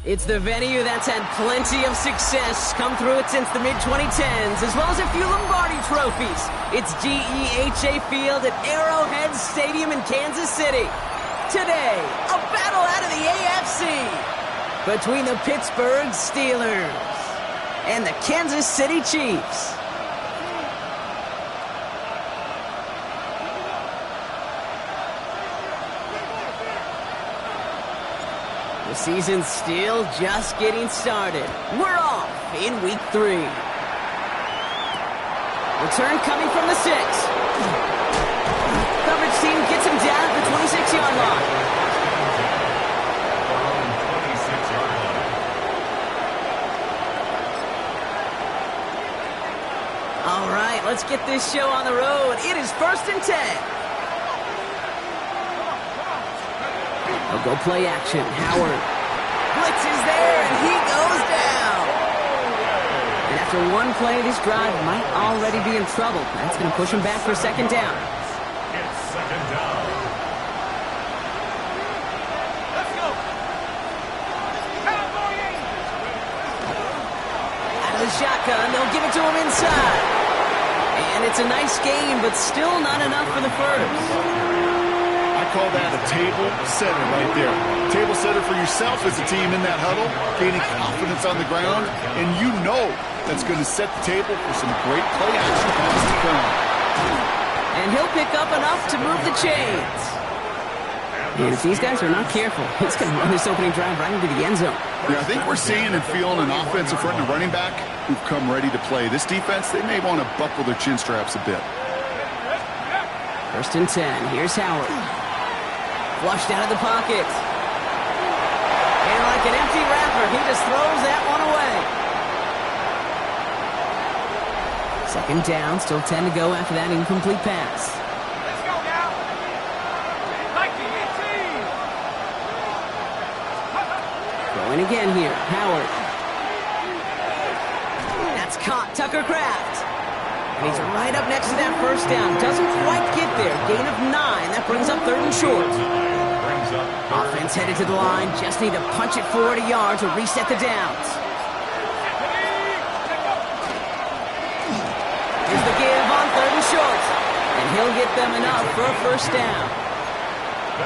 It's the venue that's had plenty of success, come through it since the mid-2010s, as well as a few Lombardi trophies. It's GEHA Field at Arrowhead Stadium in Kansas City. Today, a battle out of the AFC between the Pittsburgh Steelers and the Kansas City Chiefs. The season's still just getting started. We're off in week 3. Return coming from the 6. Coverage team gets him down at the 26-yard line. All right, let's get this show on the road. It is 1st and 10. They'll go play action. Howard. Blitz is there, and he goes down. And after one play, this drive might already be in trouble. That's going to push him back for 2nd down. It's 2nd down. Let's go. Out of the shotgun, they'll give it to him inside. And it's a nice game, but still not enough for the first. I call that a table setter right there. Table setter for yourself as a team in that huddle, gaining confidence on the ground, and you know that's going to set the table for some great play action passes to come. And he'll pick up enough to move the chains. And if these guys are not careful, he's going to run this opening drive right into the end zone. Yeah, I think we're seeing and feeling an offensive front and a running back who've come ready to play. This defense, they may want to buckle their chin straps a bit. 1st and 10. Here's Howard. Flushed out of the pocket. And like an empty wrapper, he just throws that one away. 2nd down, still 10 to go after that incomplete pass. Let's go now. Like the team. Going again here, Howard. That's caught, Tucker Kraft. And he's right up next to that 1st down. Doesn't quite get there. Gain of 9. That brings up 3rd and short. Offense headed to the line. Just need to punch it forward a yard to reset the downs. Here's the give on 3rd and short. And he'll get them enough for a 1st down.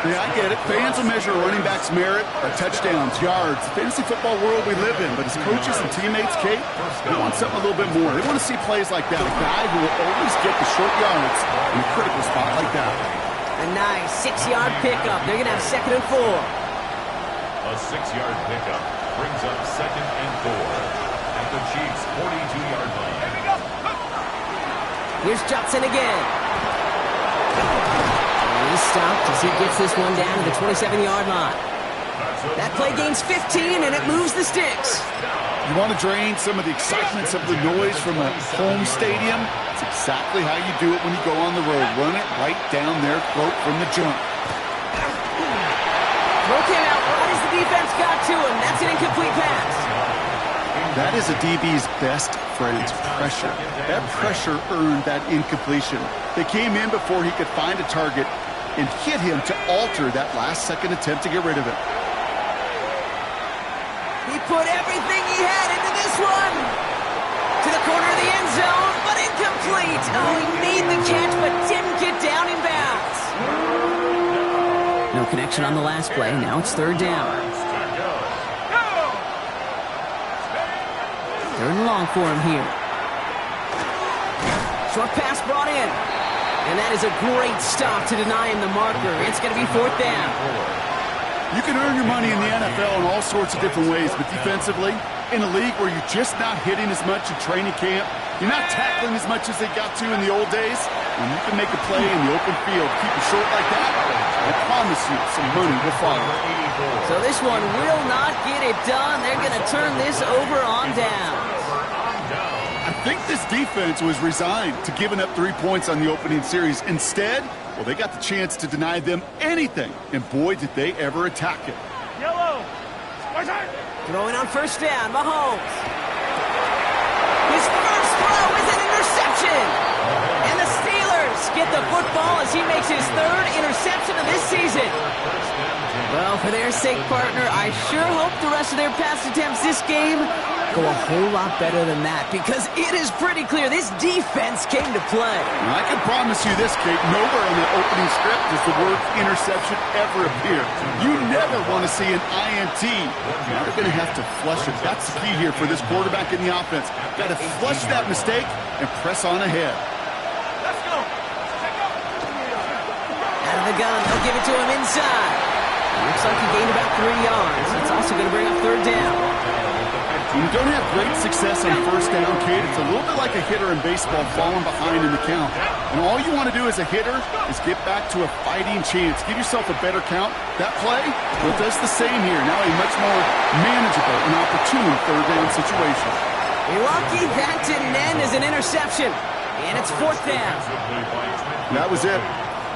Yeah, I get it. Fans will measure a running back's merit by touchdowns, yards, the fantasy football world we live in. But as coaches and teammates, Kate, they want something a little bit more. They want to see plays like that. A guy who will always get the short yards in a critical spot like that. A nice 6-yard pickup. They're going to have 2nd and 4. A 6-yard pickup brings up 2nd and 4 at the Chiefs' 42-yard line. Here we go. Here's Johnson again. He's stopped as he gets this one down to the 27-yard line. That play gains 15, and it moves the sticks. You want to drain some of the excitement, some of the noise from a home stadium? It's exactly how you do it when you go on the road. Run it right down their throat from the jump. Throw came out right as the defense got to him. That's an incomplete pass. That is a DB's best friend, pressure. That pressure earned that incompletion. They came in before he could find a target and hit him to alter that last-second attempt to get rid of it. He put everything he had into this one. To the corner of the end zone, but incomplete. Oh, he made the catch, but didn't get down in bounds. No connection on the last play. Now it's 3rd down. 3rd and long for him here. Short pass brought in. And that is a great stop to deny him the marker. It's going to be 4th down. You can earn your money in the NFL in all sorts of different ways, but defensively, in a league where you're just not hitting as much in training camp, you're not tackling as much as they got to in the old days, when you can make a play in the open field, keep it short like that, I promise you some money will follow. So this one will not get it done. They're going to turn this over on down. I think this defense was resigned to giving up 3 points on the opening series. Instead, well, they got the chance to deny them anything, and boy, did they ever attack it. Yellow. Throwing on 1st down, Mahomes. His first throw is an interception. And the Steelers get the football as he makes his 3rd interception of this season. Well, for their sake, partner, I sure hope the rest of their pass attempts this game go a whole lot better than that, because it is pretty clear this defense came to play. Now, I can promise you this, Kate, nowhere in the opening script does the word interception ever appear. You never want to see an INT. Now they're going to have to flush it. That's the key here for this quarterback in the offense. Got to flush that mistake and press on ahead. Let's go. Out of the gun, they'll give it to him inside. Looks like he gained about 3 yards. That's also going to bring up third down. When you don't have great success on first down, Kate, it's a little bit like a hitter in baseball falling behind in the count. And all you want to do as a hitter is get back to a fighting chance. Give yourself a better count. That play, well, does the same here. Now a much more manageable and opportune third down situation. Lucky that didn't end as an interception. And it's fourth down. That was it.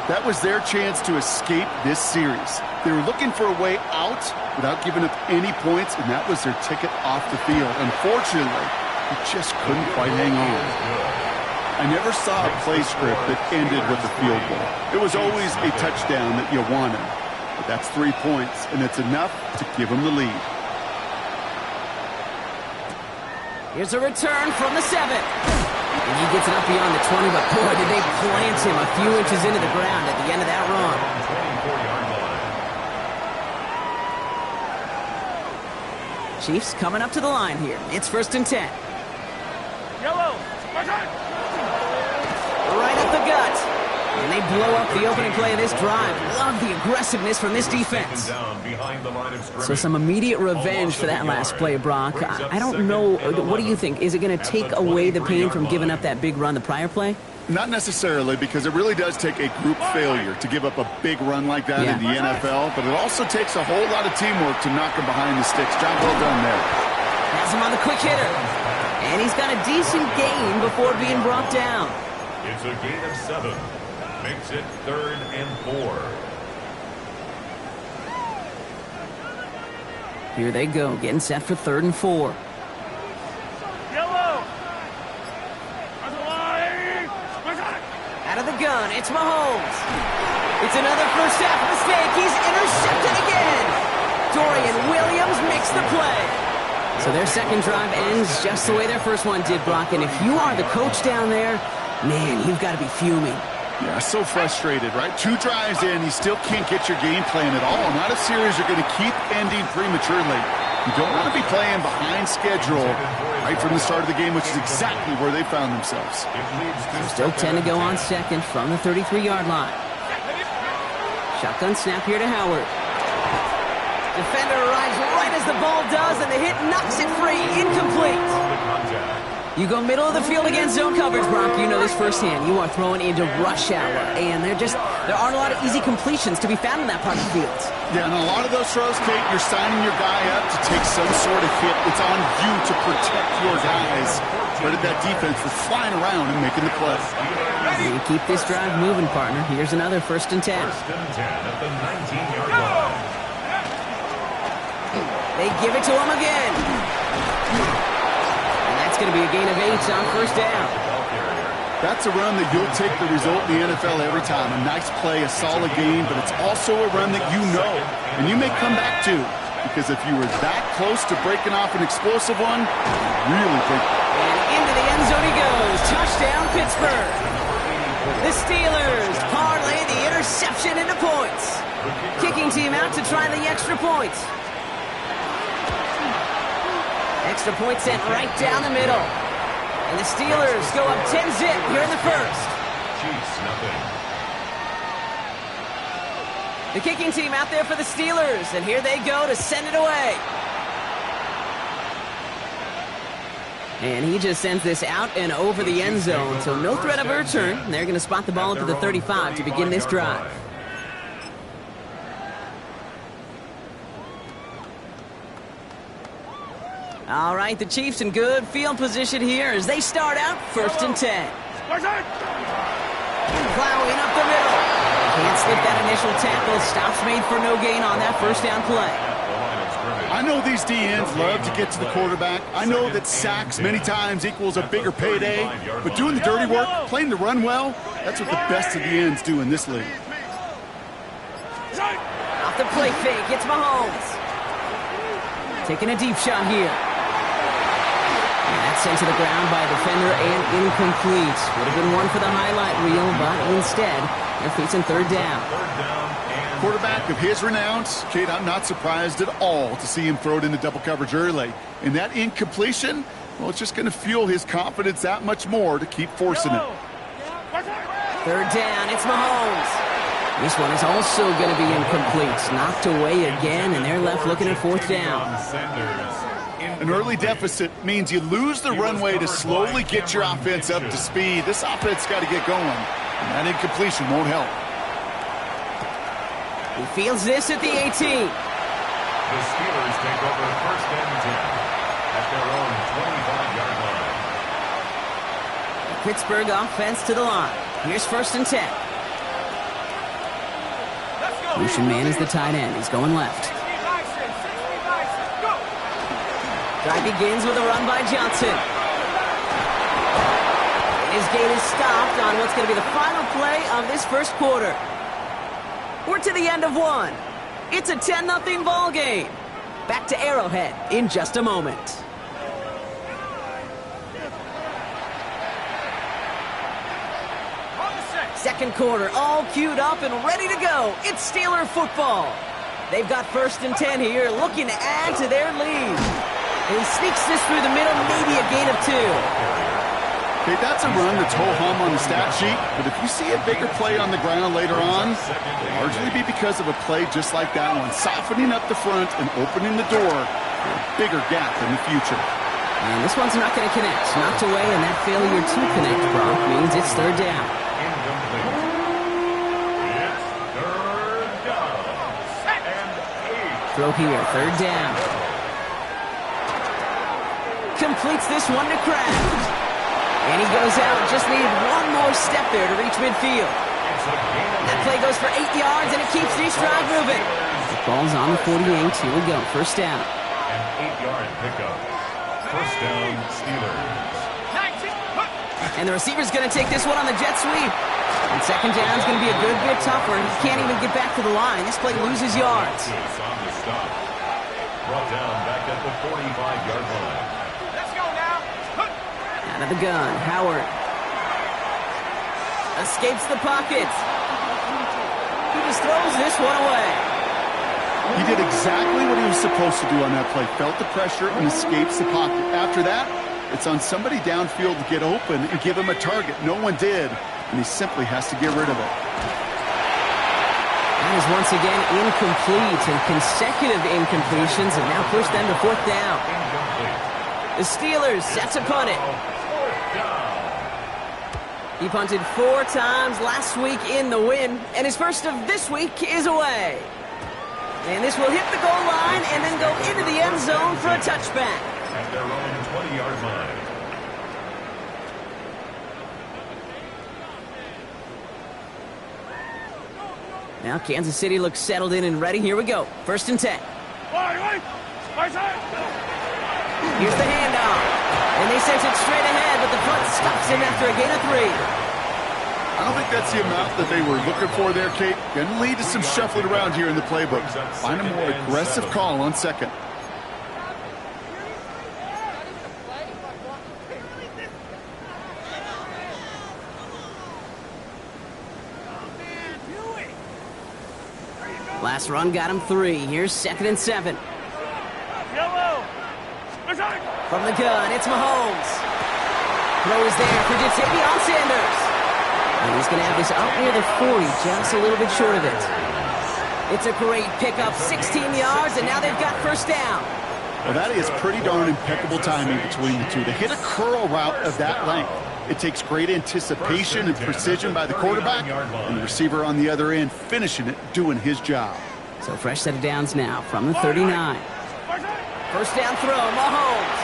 That was their chance to escape this series. They were looking for a way out without giving up any points, and that was their ticket off the field. Unfortunately, he just couldn't quite hang on. I never saw a play script that ended with a field goal. It was always a touchdown that you wanted. But that's 3 points, and it's enough to give them the lead. Here's a return from the 7. And he gets it up beyond the 20, but boy, did they plant him a few inches into the ground at the end of that run. Chiefs coming up to the line here. It's 1st and 10. Yellow. Right up the gut. And they blow up the opening play of this drive. Love the aggressiveness from this defense. So some immediate revenge for that last play, Brock. I don't know. What do you think? Is it going to take away the pain from giving up that big run the prior play? Not necessarily, because it really does take a group failure to give up a big run like that in the NFL, but it also takes a whole lot of teamwork to knock him behind the sticks. Job well done there. Has him on the quick hitter. And he's got a decent gain before being brought down. It's a gain of 7. Makes it 3rd and 4. Here they go, getting set for 3rd and 4. Yellow. Out of the gun, it's Mahomes. It's another first half mistake. He's intercepted again. Dorian Williams makes the play. So their second drive ends just the way their first one did, Brock. And if you are the coach down there, man, you've got to be fuming. Yeah, so frustrated, right? 2 drives in, you still can't get your game plan at all. Not a series you're going to keep ending prematurely. You don't want to be playing behind schedule right from the start of the game, which is exactly where they found themselves. Still 10 to go on second from the 33-yard line. Shotgun snap here to Howard. Defender arrives right as the ball does, and the hit knocks it free. Incomplete. You go middle of the field against zone coverage, Brock. You know this firsthand. You are throwing into rush hour, and there aren't a lot of easy completions to be found in that part of the field. Yeah, and a lot of those throws, Kate, you're signing your guy up to take some sort of hit. It's on you to protect your guys. Credit that defense for flying around and making the play. You keep this drive moving, partner. Here's another 1st and 10. 1st and 10 at the 19-yard line. They give it to him again. It's going to be a gain of 8 on 1st down. That's a run that you'll take the result in the NFL every time. A nice play, a solid game, but it's also a run that you know, and you may come back to, because if you were that close to breaking off an explosive one, really big. And into the end zone he goes. Touchdown, Pittsburgh. The Steelers parlay the interception into points. Kicking team out to try the extra point. Extra point sent right down the middle. And the Steelers go up 10-zip here in the first. Chiefs, nothing. The kicking team out there for the Steelers. And here they go to send it away. And he just sends this out and over the end zone. So no threat of a return. They're going to spot the ball up to the 35 to begin this drive. All right, the Chiefs in good field position here as they start out 1st and 10. Plowing up the middle. Can't slip that initial tackle. Stops made for no gain on that 1st down play. I know these DNs love to get to the quarterback. I know that sacks many times equals a bigger payday. But doing the dirty work, playing the run well, that's what the best of the ends do in this league. Off the play fake, it's Mahomes. Taking a deep shot here. And that's sent to the ground by a defender and incomplete. Would have been one for the highlight reel, but instead, they're facing third down. Quarterback of his renown, Kate, I'm not surprised at all to see him throw it into double coverage early. And that incompletion, well, it's just going to fuel his confidence that much more to keep forcing it. Third down, it's Mahomes. This one is also going to be incomplete. Knocked away again, and they're left looking at fourth down. An early deficit means you lose the runway to slowly get your offense up to speed. This offense got to get going, and that incompletion won't help. He fields this at the 18. The Steelers take over first and 10 at their own 25-yard line. Pittsburgh offense to the line. Here's first and 10. Lucian Man is the tight end. He's going left. Drive begins with a run by Johnson. His gate is stopped on what's going to be the final play of this first quarter. We're to the end of one. It's a 10-0 ball game. Back to Arrowhead in just a moment. Second quarter, all queued up and ready to go. It's Steeler football. They've got first and 10 here, looking to add to their lead. And he sneaks this through the middle, maybe a gain of 2. Okay, that's a run that's ho-hum on the stat sheet, but if you see a bigger play on the ground later on, it'll largely be because of a play just like that one, softening up the front and opening the door for a bigger gap in the future. And this one's not going to connect. Knocked away, and that failure to connect, Brock, means it's third down. Throw here, third down. Completes this one to Kraft. And he goes out, just needed one more step there to reach midfield. That play goes for 8 yards, and it keeps this drive moving. The ball's on the 48. Here we go, first down. An 8-yard pickup. First down, Steelers. And the receiver's going to take this one on the jet sweep. And second down is going to be a good bit tougher. He can't even get back to the line. This play loses yards. On the stop. Brought down back at the 45-yard line. Out of the gun, Howard. Escapes the pocket. He just throws this one away. He did exactly what he was supposed to do on that play. Felt the pressure and escapes the pocket. After that, it's on somebody downfield to get open and give him a target. No one did, and he simply has to get rid of it. That is once again incomplete, and consecutive incompletions have now pushed them to fourth down. The Steelers set to punt it. He punted 4 times last week in the win, and his first of this week is away. And this will hit the goal line and then go into the end zone for a touchback. At their own 20-yard line. Now Kansas City looks settled in and ready. Here we go. First and 10. Here's the handoff. And they sent it straight ahead, but the punt stops him after a gain of 3. I don't think that's the amount that they were looking for there, Kate. Going to lead to some shuffling around here in the playbook. Find a more aggressive call on second. Last run got him 3. Here's second and 7. From the gun, it's Mahomes. Throw is there for Ja'Tavion Sanders. And he's going to have this out near the 40, just a little bit short of it. It's a great pickup, 16 yards, and now they've got first down. Well, that is pretty darn impeccable timing between the two. To hit a curl route of that length, it takes great anticipation and precision by the quarterback, and the receiver on the other end finishing it, doing his job. So fresh set of downs now from the 39. First down throw, Mahomes.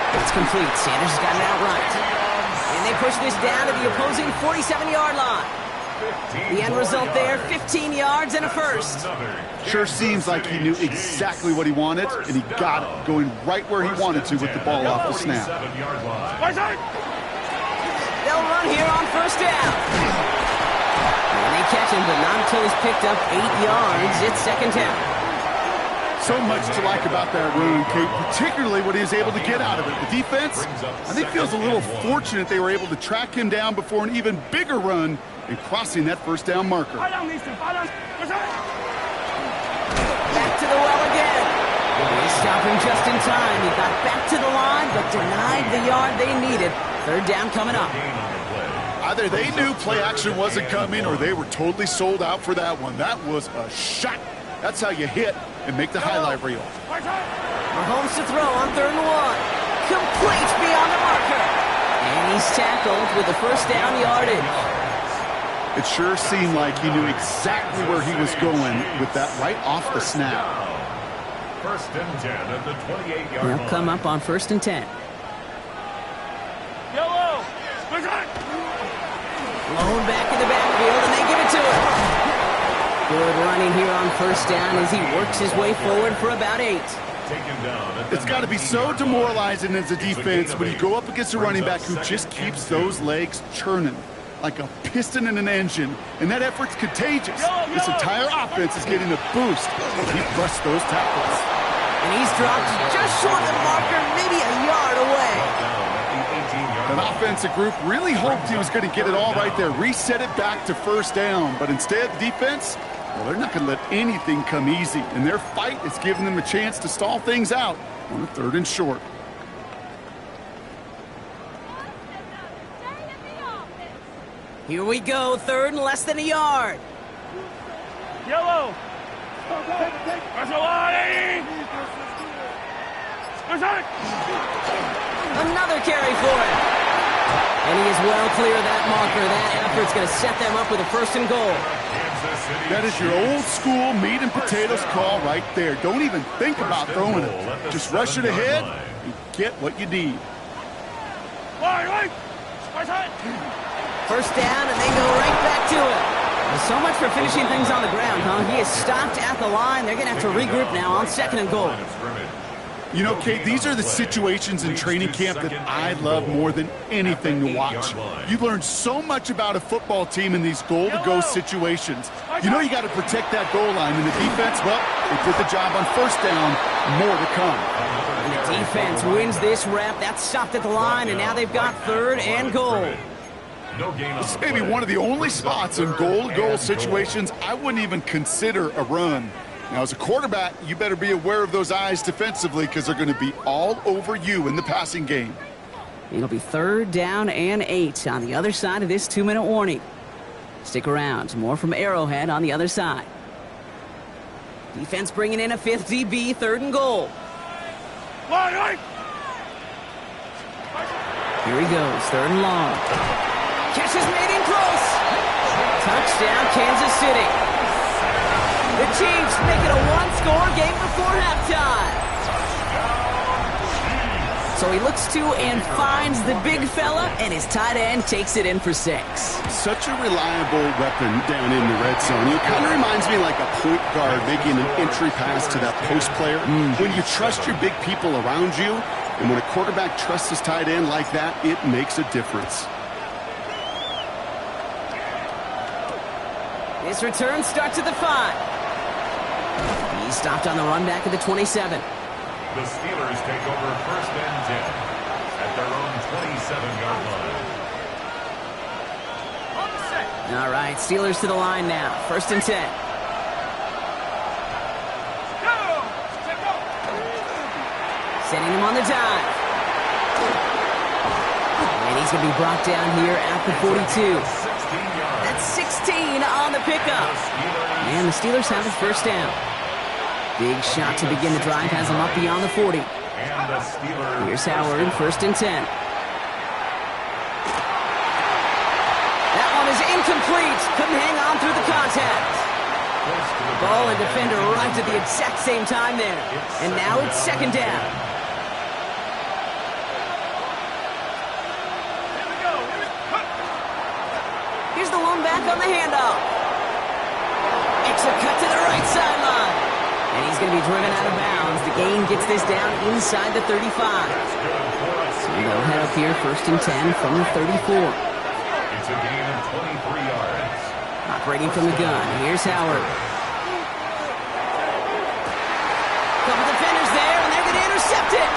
It's complete. Sanders has got it outright. And they push this down to the opposing 47-yard line. The end result there, 15 yards and a first. Sure seems like he knew exactly what he wanted, and he got it, going right where he wanted to with the ball off the snap. They'll run here on first down. And they catch him, but not until he's picked up 8 yards. It's second down. So much to like about that run, Kate, particularly what he was able to get out of it. The defense, I think, feels a little fortunate they were able to track him down before an even bigger run and crossing that first down marker. Back to the well again. They stopped him just in time. He got back to the line, but denied the yard they needed. Third down coming up. Either they knew play action wasn't coming or they were totally sold out for that one. That was a shot. That's how you hit and make the highlight reel. Mahomes to throw on 3rd and 1. Complete beyond the marker. And he's tackled with the first down yardage. It sure seemed like he knew exactly where he was going with that right off the snap. First and 10 at the 28-yard line. They'll come up on 1st and 10. Yellow. Blown back in the backfield, and they give it to him. Good running here on 1st down as he works his way forward for about 8. It's got to be so demoralizing as a defense when you go up against a running back who just keeps those legs churning like a piston in an engine, and that effort's contagious. This entire offense is getting a boost as he busts those tackles. And he's dropped just short of the marker, maybe a yard away. That offensive group really hoped he was going to get it all right there, reset it back to 1st down, but instead, the defense, well, they're not going to let anything come easy, and their fight is giving them a chance to stall things out on a 3rd and short. Here we go, 3rd and less than a yard. Yellow. Another carry for him. And he is well clear of that marker. That effort's going to set them up with a 1st and goal. That is your old school meat and potatoes call right there. Don't even think about throwing it. Just rush it ahead and get what you need. 1st down, and they go right back to it. Well, so much for finishing things on the ground, huh? He is stopped at the line. They're going to have to regroup now on 2nd and goal. You know, Kate, these are the situations in training camp that I love more than anything to watch. You learn so much about a football team in these goal-to-go situations. You know you got to protect that goal line, and the defense, well, they did the job on 1st down. More to come. And the defense wins this rep. That's stopped at the line, and now they've got 3rd and goal. This may be one of the only spots in goal-to-goal situations I wouldn't even consider a run. Now, as a quarterback, you better be aware of those eyes defensively because they're going to be all over you in the passing game. It'll be 3rd down and 8 on the other side of this 2-minute warning. Stick around. More from Arrowhead on the other side. Defense bringing in a 5th DB, 3rd and goal. Here he goes, 3rd and long. Catch is made in close. Touchdown, Kansas City. The Chiefs make it a 1-score game before halftime. So he looks to and finds the big fella, and his tight end takes it in for 6. Such a reliable weapon down in the red zone. It kind of reminds me like a point guard making an entry pass to that post player. When you trust your big people around you, and when a quarterback trusts his tight end like that, it makes a difference. This return starts at the 5. He stopped on the run back at the 27. The Steelers take over 1st and 10 at their own 27-yard line. All right, Steelers to the line now. 1st and 10. Sending him on the dive. And he's going to be brought down here at the 42. That's 16 on the pickup. And the Steelers have a 1st down. Big shot to begin the drive has him up beyond the 40. Here's Howard, 1st and 10. That one is incomplete. Couldn't hang on through the contact. Ball and defender right at the exact same time there. And now it's 2nd down. Here's the one back on the handoff. Extra cut to the right sideline. And he's going to be driven out of bounds. The gain gets this down inside the 35. So they'll head up here 1st and 10 from the 34. It's a gain of 23 yards. Operating from the gun, here's Howard. Couple defenders there, and they're going to intercept it.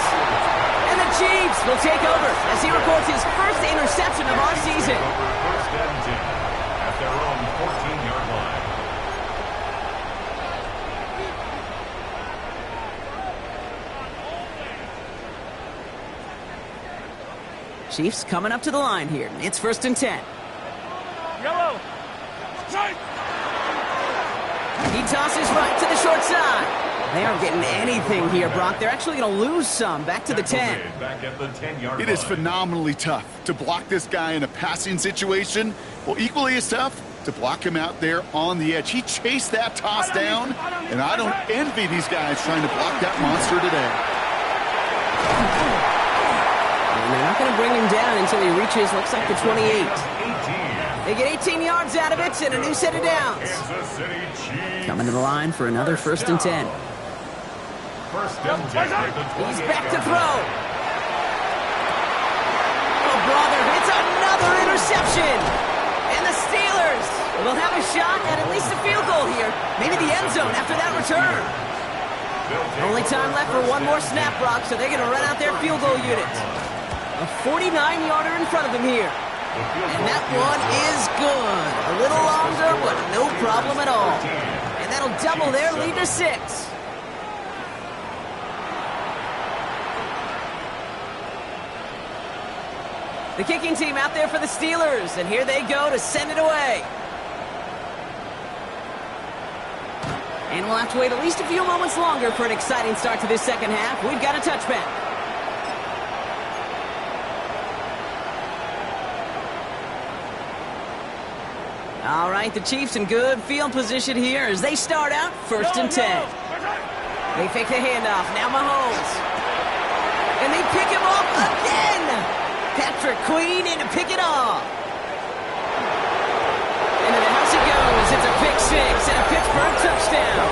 And the Chiefs will take over as he records his first interception of our season. First and 10 at their own 14-yard line. Chiefs coming up to the line here. It's first and 10. Yellow. He tosses right to the short side. They aren't getting anything here, Brock. They're actually going to lose some. Back to the 10. Back at the 10-yard line. It is phenomenally tough to block this guy in a passing situation. Well, equally as tough to block him out there on the edge. He chased that toss down, and I don't envy these guys trying to block that monster today. And they're not going to bring him down until he reaches, looks like the 28. 18. They get 18 yards out of it and a new set of downs. Kansas City Chiefs. Coming to the line for another first and 10. First and 10 at the 28. He's back to throw. Oh, brother, it's another interception. And the Steelers will have a shot at least a field goal here. Maybe the end zone after that return. Only time left for one more snap, Brock, so they're going to run out their field goal unit. A 49-yarder in front of them here. And that one is good. A little longer, but no problem at all. And that'll double their lead to 6. The kicking team out there for the Steelers, and here they go to send it away. And we'll have to wait at least a few moments longer for an exciting start to this second half. We've got a touchback. All right, the Chiefs in good field position here as they start out first and 10. They fake the handoff. Now Mahomes. And they pick him off again. Patrick Queen in to pick it off. Into the house it goes. It's a pick six and a Pittsburgh touchdown.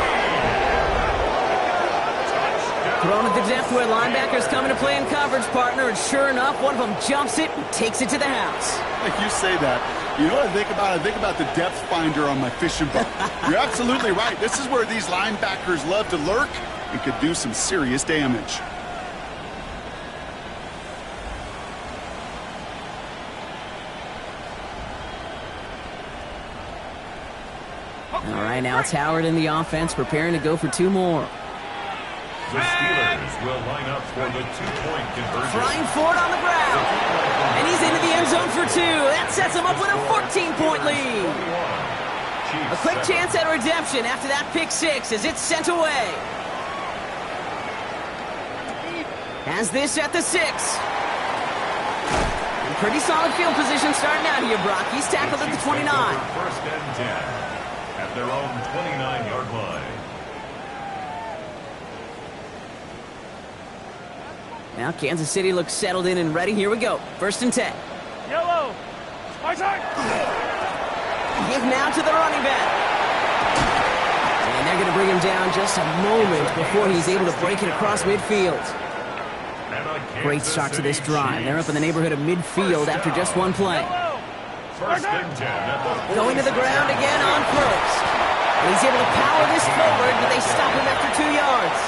Thrown at the depth where linebackers come into play in coverage, partner, and sure enough, one of them jumps it and takes it to the house. Like you say that, you know what I think about? I think about the depth finder on my fishing boat. You're absolutely right. This is where these linebackers love to lurk and could do some serious damage. All right, now it's Howard in the offense, preparing to go for two more. The Steelers will line up for the two-point conversion. Flying forward on the ground. And he's into the end zone for two. That sets him up with a 14-point lead. A quick chance at redemption after that pick six as it's sent away. Has this at the 6. Pretty solid field position starting out here, Brock. He's tackled at the 29. First and 10 at their own 29-yard line. Now Kansas City looks settled in and ready. Here we go. First and 10. Yellow. My side. Give now to the running back. And they're going to bring him down just a moment before he's able to break it across midfield. Great start to this drive. They're up in the neighborhood of midfield after just one play. First and 10. Going to the ground again on first. And he's able to power this forward, but they stop him after 2 yards.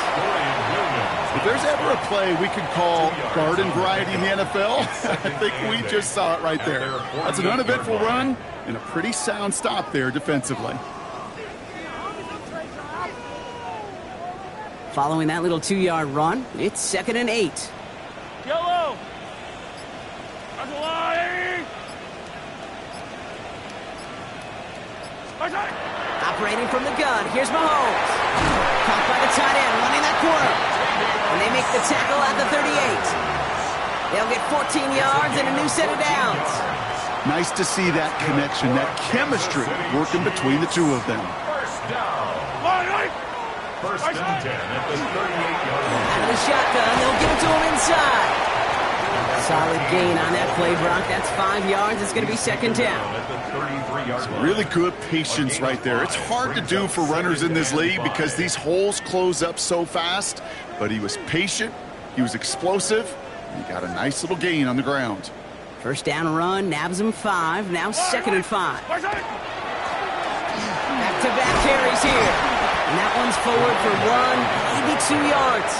If there's ever a play we could call garden variety in the NFL, I think we just saw it right there. That's an uneventful run and a pretty sound stop there defensively. Following that little 2-yard run, it's 2nd and 8. Yellow. That's a lie. My side. Operating from the gun, here's Mahomes. Caught by the tight end, running that corner. And they make the tackle at the 38. They'll get 14 yards and a new set of downs. Nice to see that connection, that chemistry working between the two of them. First down. First and 10 at the 38-yard line. Out of the shotgun, they'll give it to him inside. Solid gain on that play, Brock. That's 5 yards. It's going to be second down. At the 33-yard line. Really good patience right there. It's hard to do for runners in this league because these holes close up so fast. But he was patient, he was explosive, and he got a nice little gain on the ground. First down run, nabs him 5. Now 2nd and 5. back-to-back carries here. And that one's forward for 1, maybe 2 yards.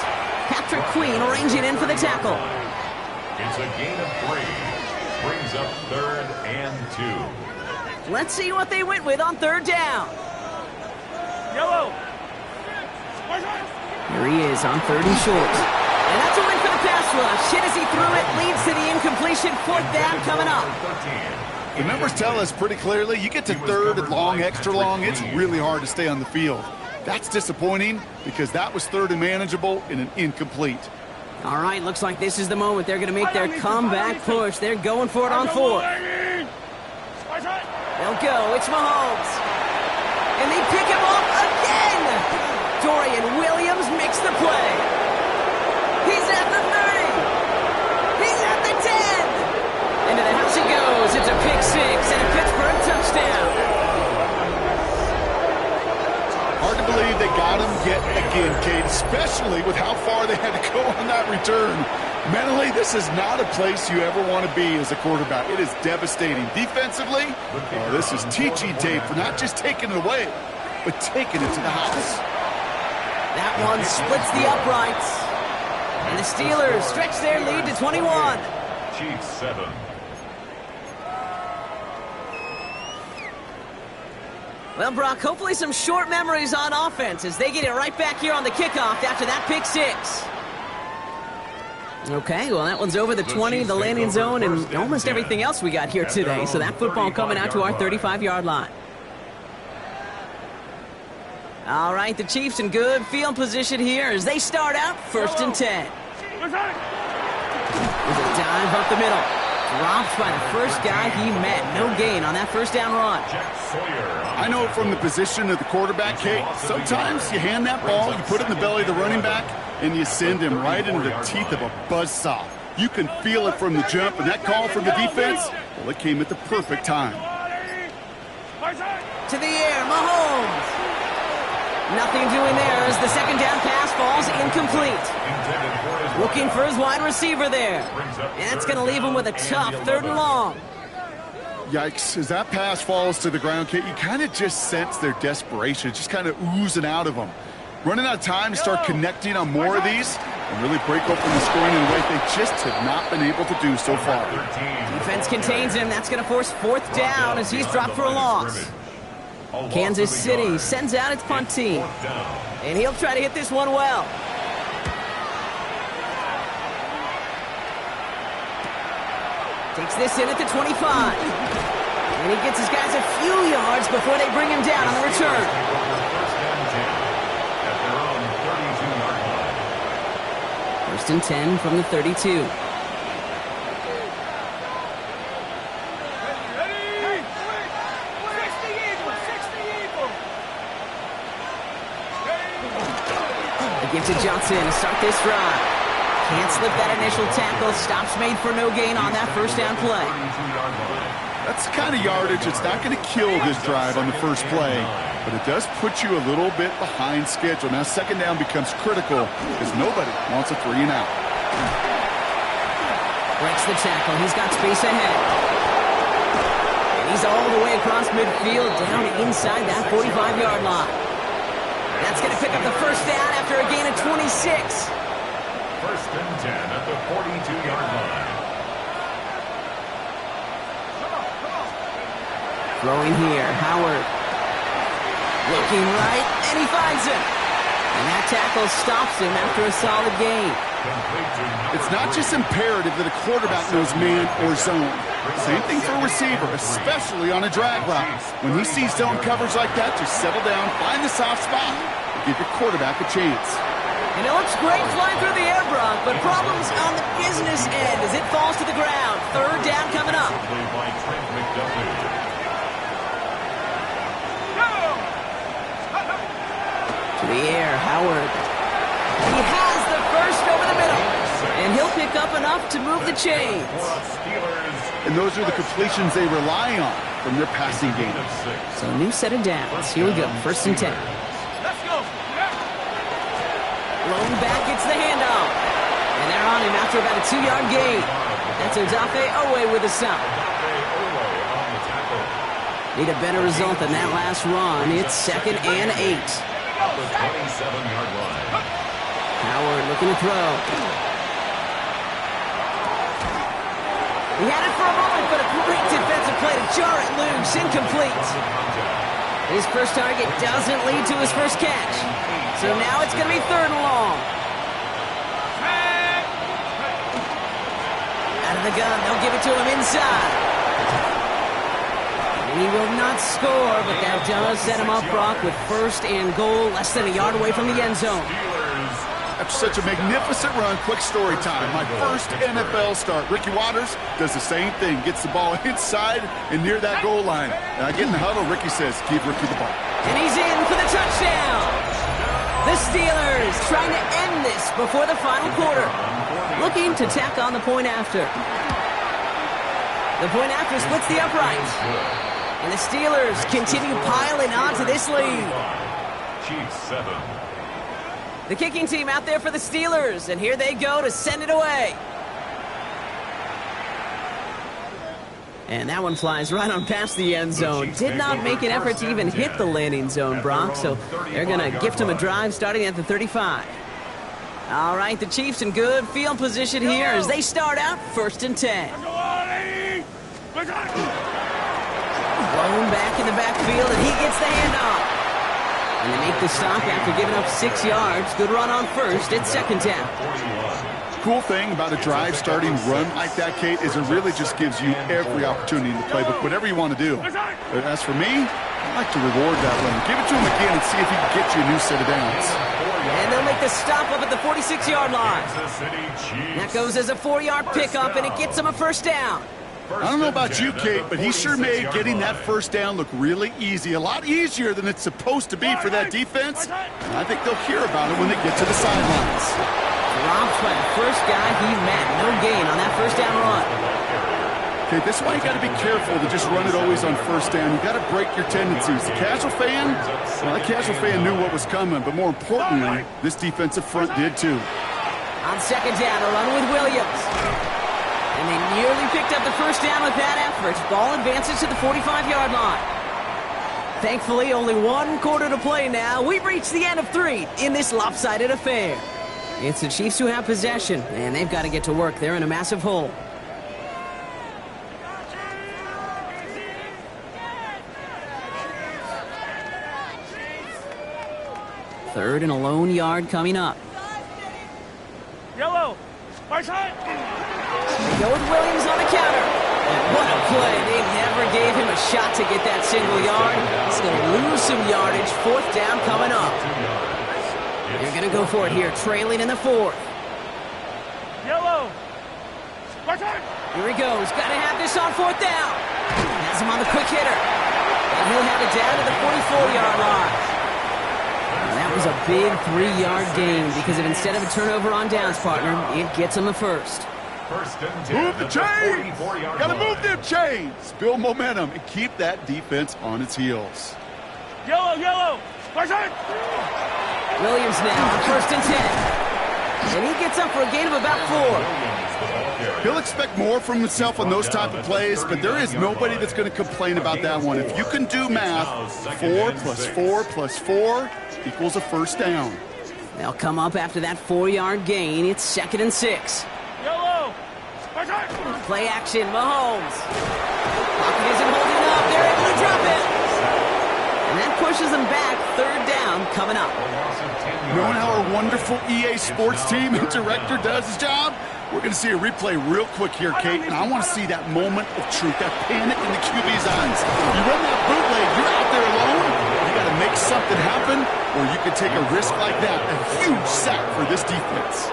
Patrick Queen arranging in for the tackle. It's a gain of 3. Brings up 3rd and 2. Let's see what they went with on 3rd down. Yellow. Here he is on 3rd and short. And that's a win for the pass rush. Hit as he threw it, leads to the incompletion. 4th down coming up. The numbers tell us pretty clearly, you get to 3rd and long, extra long, it's really hard to stay on the field. That's disappointing because that was 3rd and manageable in an incomplete. All right, looks like this is the moment they're going to make their comeback push. They're going for it on 4th. They'll go. It's Mahomes. And they pick him off again. Dorian Williams makes the play. He's at the 30. He's at the 10. Into the house he goes. It's a pick 6 and a Pittsburgh touchdown. Hard to believe they got him yet again, Kate, especially with how far they had to go on that return. Mentally, this is not a place you ever want to be as a quarterback. It is devastating. Defensively, this is teaching tape for not just taking it away, but taking it to the house. That one splits the uprights. And the Steelers stretch their lead to 21. Chiefs 7. Well, Brock, hopefully some short memories on offense as they get it right back here on the kickoff after that pick 6. Okay, well, that one's over the 20, the landing zone, and almost everything else we got here today. So that football coming out to our 35-yard line. All right, the Chiefs in good field position here as they start out 1st and 10. There's a dive up the middle. Dropped by the first guy he met. No gain on that 1st down run. I know from the position of the quarterback, Kate, sometimes you hand that ball, you put it in the belly of the running back, and you send him right into the teeth of a buzzsaw. You can feel it from the jump, and that call from the defense, well, it came at the perfect time. To the air, Mahomes. Nothing doing there as the 2nd down pass falls incomplete. Looking for his wide receiver there. And that's going to leave him with a tough 3rd and long. Yikes, as that pass falls to the ground, Kate, you kind of just sense their desperation, just kind of oozing out of them. Running out of time to start connecting on more of these and really break open the scoring in a way they just have not been able to do so far. Defense contains him. That's going to force 4th down as he's dropped for a loss. Kansas City sends out its punt team. And he'll try to hit this one well. Takes this in at the 25. And he gets his guys a few yards before they bring him down on the return. First and 10 from the 32. Gives to Johnson to start this drive. Can't slip that initial tackle. Stops made for no gain on that 1st down play. That's the kind of yardage it's not going to kill this drive on the first play, but it does put you a little bit behind schedule. Now 2nd down becomes critical because nobody wants a 3 and out. Breaks the tackle. He's got space ahead. And he's all the way across midfield down inside that 45-yard line. That's going to pick up the 1st down after a gain of 26. 1st and 10 at the 42-yard line. Throwing here, Howard. Looking right, and he finds him. And that tackle stops him after a solid gain. It's not just imperative that a quarterback knows man or zone. Same thing for a receiver, especially on a drag route. When he sees zone coverage like that, just settle down, find the soft spot, and give your quarterback a chance. And it looks great flying through the air, Brock, but problems on the business end as it falls to the ground. 3rd down coming up. To the air, Howard. He has the 1st over the middle. And he'll pick up enough to move the chains. And those are the completions they rely on from their passing game. So a new set of downs. Here we go, 1st and 10. Let's go. Blown back, gets the handoff. And they're on him after about a 2-yard gain. That's Odafe Owe with a stop. Need a better result than that last run. It's 2nd and 8. At the 27-yard line. Howard looking to throw. He had it for a moment, but a great defensive play to jar it loose. Incomplete. His first target doesn't lead to his first catch. So now it's going to be 3rd and long. Out of the gun, they'll give it to him inside. And he will not score, but that does set him up, Brock, with 1st and goal, less than a yard away from the end zone. After such a magnificent run, quick story time. My first NFL start. Ricky Watters does the same thing. Gets the ball inside and near that goal line. And I get in the huddle. Ricky says, give Ricky the ball. And he's in for the touchdown. The Steelers trying to end this before the final quarter. Looking to tack on the point after. The point after splits the uprights. And the Steelers continue piling on to this lead. Chiefs 7. The kicking team out there for the Steelers, and here they go to send it away. And that one flies right on past the end zone. Did not make an effort to even hit the landing zone, Brock, so they're going to gift him a drive starting at the 35. All right, the Chiefs in good field position here as they start out 1st and 10. Blown back in the backfield, and he gets the handoff. And they make the stop after giving up 6 yards. Good run on 1st. It's 2nd down. Cool thing about a drive starting run like that, Kate, is it really just gives you every opportunity in the playbook, whatever you want to do. As for me, I like to reward that run. Give it to him again and see if he can get you a new set of downs. And they'll make the stop up at the 46-yard line. That goes as a 4-yard pickup, and it gets them a 1st down. I don't know about you, Kate, but he sure made getting that 1st down look really easy. A lot easier than it's supposed to be for that defense. And I think they'll hear about it when they get to the sidelines. Dropped by the first guy he met. No gain on that 1st down run. Okay, this is why you got to be careful to just run it always on 1st down. You got to break your tendencies. The casual fan, well, the casual fan knew what was coming, but more importantly, this defensive front did too. On 2nd down, a run with Williams. And they nearly picked up the 1st down with that effort. Ball advances to the 45-yard line. Thankfully, only 1 quarter to play now. We've reached the end of 3 in this lopsided affair. It's the Chiefs who have possession, and they've got to get to work. They're in a massive hole. Third and a lone yard coming up. Yellow. Right side. They go with Williams on the counter. And what a play. They never gave him a shot to get that single yard. He's going to lose some yardage. 4th down coming up. They're going to go for it here, trailing in the 4th. Yellow. Right side. Here he goes. Got to have this on 4th down. Has him on the quick hitter. And he'll have it down to the 44-yard line. And that was a big 3-yard gain because if instead of a turnover on downs, partner, it gets him a 1st. Move the chains! Gotta move them chains! Build momentum and keep that defense on its heels. Yellow, yellow! Right side! Williams now on 1st and 10. And he gets up for a gain of about 4. He'll expect more from himself on those type of plays, but there is nobody that's going to complain about that one. If you can do math, 4 plus 4 plus 4 equals a 1st down. They'll come up after that 4-yard gain. It's 2nd and 6. Yellow! Right side! Play action, Mahomes. Pocket isn't holding up. They're able to drop it. And that pushes them back. 3rd down coming up. Knowing how our wonderful EA Sports team and director does his job, we're going to see a replay real quick here, Kate, and I want to see that moment of truth, that panic in the QB's eyes. You run that bootleg, you're out there alone, you got to make something happen, or you could take a risk like that, a huge sack for this defense.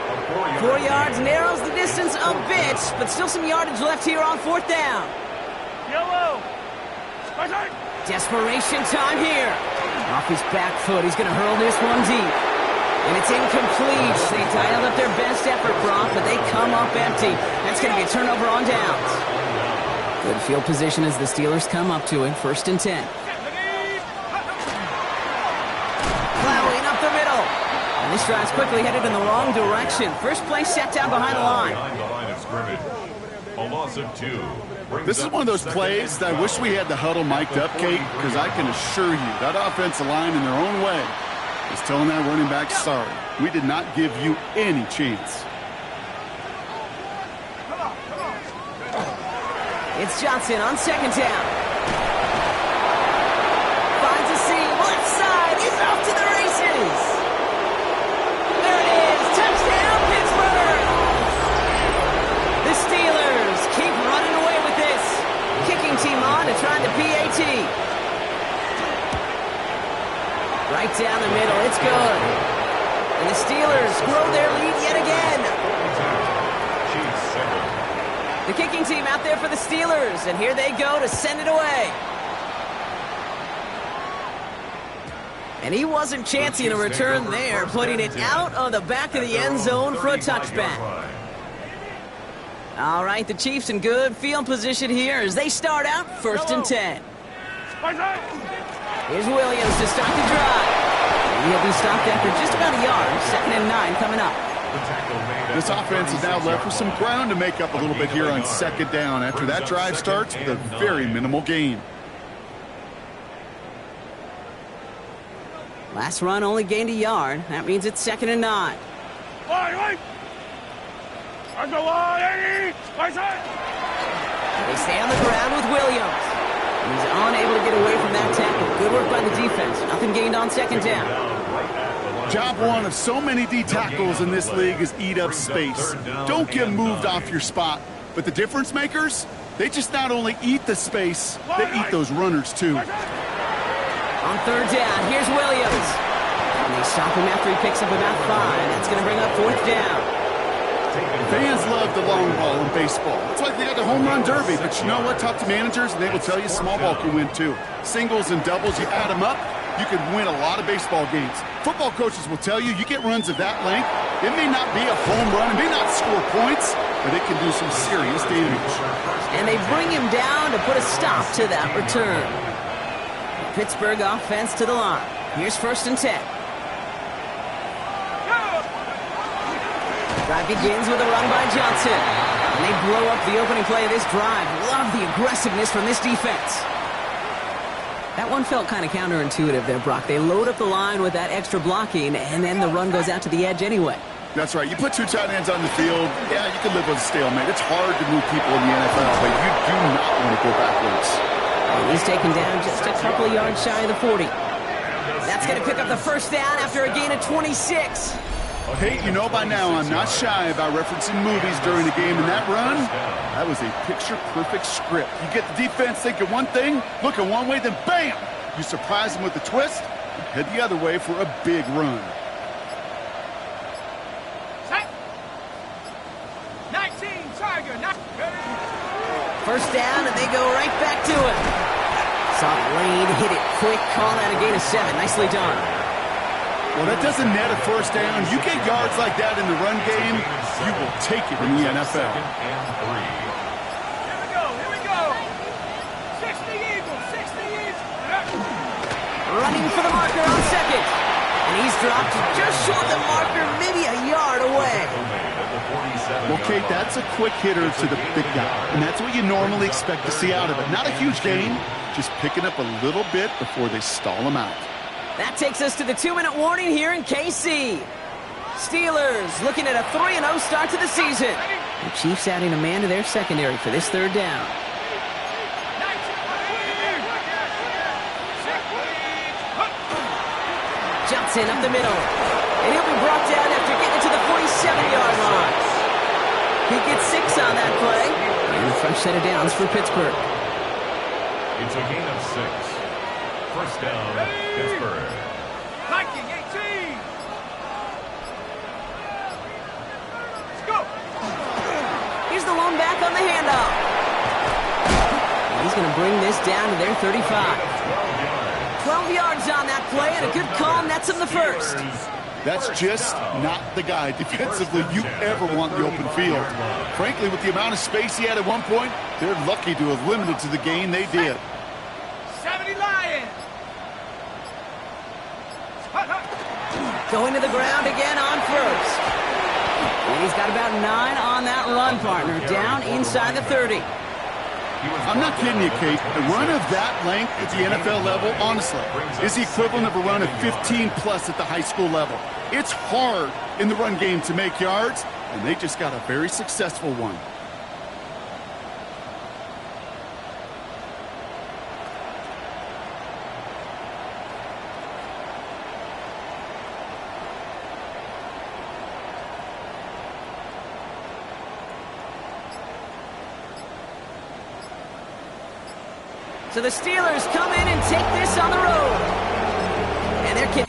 4 yards narrows the distance a bit, but still some yardage left here on 4th down. Yellow! Right side! Desperation time here. Off his back foot, he's going to hurl this one deep. And it's incomplete. They dialed up their best effort, Brock, but they come up empty. That's going to be a turnover on downs. Good field position as the Steelers come up to it. 1st and 10. Plowing up the middle. And this drive's quickly headed in the wrong direction. First play set down behind the line. A loss of 2. This is one of those plays that I wish we had the huddle mic'd up, Kate, because I can assure you that offensive line in their own way is telling that running back, sorry, we did not give you any chance. It's Johnson on second down. Finds a seam, left side, he's off to the races. There it is, touchdown Pittsburgh! The Steelers keep running away with this. Kicking team on to try the PAT. Right down the middle, it's good. And the Steelers grow their lead yet again. The kicking team out there for the Steelers, and here they go to send it away. And he wasn't chancing a return there, putting it out on the back of the end zone for a touchback. All right, the Chiefs in good field position here as they start out 1st and 10. Here's Williams to start the drive. And he'll be stopped after just about a yard. 2nd and 9 coming up. This offense is now left with some ground to make up a little bit here on 2nd down after that drive starts with a very minimal gain. Last run only gained a yard. That means it's 2nd and 9. They stay on the ground with Williams. He's unable to get away from that tackle. Good work by the defense. Nothing gained on 2nd down. Job one of so many D tackles in this league is eat up space. Don't get moved off your spot. But the difference makers, they just not only eat the space, they eat those runners too. On 3rd down, here's Williams. And they stop him after he picks up about 5. That's going to bring up 4th down. Fans love the long ball in baseball. It's like they got the home run derby. But you know what? Talk to managers and they will tell you small ball can win too. Singles and doubles, you add them up, you can win a lot of baseball games. Football coaches will tell you, you get runs of that length, it may not be a home run, it may not score points, but it can do some serious damage. And they bring him down to put a stop to that return. Pittsburgh offense to the line. Here's 1st and 10. Drive begins with a run by Johnson. And they blow up the opening play of this drive. Love the aggressiveness from this defense. That one felt kind of counterintuitive there, Brock. They load up the line with that extra blocking, and then the run goes out to the edge anyway. That's right. You put 2 tight ends on the field, yeah, you can live with a stalemate. It's hard to move people in the NFL, but you do not want to go backwards. And he's taken down just a couple of yards shy of the 40. That's going to pick up the 1st down after a gain of 26. Hey, you know by now I'm not shy about referencing movies during the game, and that run, that was a picture-perfect script. You get the defense thinking one thing, looking one way, then bam! You surprise them with a twist, and head the other way for a big run. 19, Tiger, 1st down, and they go right back to it. Saw the lane, hit it quick, call that a gain of 7. Nicely done. Well, that doesn't net a 1st down. You get yards like that in the run game, you will take it in the NFL. Here we go. 60 Eagles, 60 Eagles. Running for the marker on 2nd. And he's dropped just short of the marker, maybe a yard away. Well, Kate, that's a quick hitter to the big guy, and that's what you normally expect to see out of it. Not a huge gain, just picking up a little bit before they stall him out. That takes us to the 2-minute warning here in KC. Steelers looking at a 3-0 start to the season. The Chiefs adding a man to their secondary for this 3rd down. Johnson up the middle. And he'll be brought down after getting to the 47-yard line. He gets 6 on that play. And a fresh set of downs for Pittsburgh. It's a gain of 6. 1st down, Pittsburgh. Viking 18. Let's go. Here's the lone back on the handoff. And he's going to bring this down to their 35. 12 yards on that play, and a good call nets him the 1st. That's just not the guy defensively you ever want in the open field. Frankly, with the amount of space he had at one point, they're lucky to have limited to the gain they did. 70 Lions. Going to the ground again on 1st. And he's got about 9 on that run, partner. Down inside the 30. I'm not kidding you, Kate. A run of that length at the NFL level, honestly, is the equivalent of a run of 15-plus at the high school level. It's hard in the run game to make yards, and they just got a very successful one. So the Steelers come in and take this on the road. And they're kicking.